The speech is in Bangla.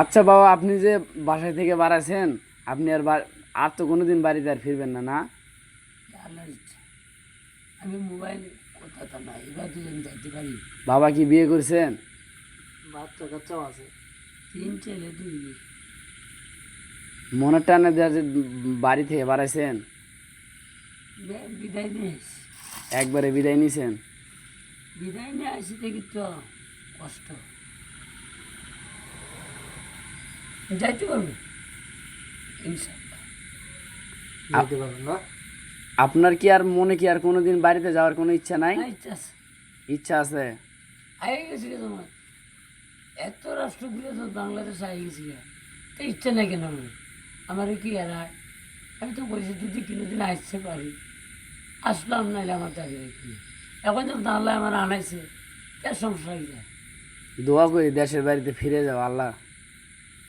আচ্ছা বাবা, আপনি যে বাসায় থেকে বাড়াছেন, আপনি আর তো কোনোদিন বাড়িতে আর ফিরবেন না, না? আল্লাহর ইচ্ছা। আমি মোবাইল কথা তো না, এবার যদি আমি যাইতে পারি। বাবা কি বিয়ে করছেন? বাচ্চা কাচ্চাও আছে, 3 ছেলে 2 মেয়ে। মনের টানে দেওয়া যে বাড়ি থেকে বাড়াইছেন, বিদায় নিয়ে আসি। একবারে বিদায় নিছেন? বিদায় নিয়ে আসি দেখি তো কষ্ট। যাইতে পারবো ইনশাল্লাহ। যেতে পারবেন না? আপনার কি আর মনে কি আর কোনোদিন বাড়িতে যাওয়ার কোনো ইচ্ছা নাই? ইচ্ছা আছে, ইচ্ছা আছে? আগে গেছি গে তোমার, এত রাষ্ট্র ঘুরে তো বাংলাদেশ আগে গেছি গে, তো ইচ্ছা নাই কেন আমার কি আর হয়? আমি তো বলছি যদি কোনোদিন আসতে পারি আসলাম, নাইলে আমার চাকরি কি। এখন তো আল্লাহ আমার আনাইছে, কে সমস্যা হয়ে যায়। দোয়া করি দেশের বাড়িতে ফিরে যাও, আল্লাহ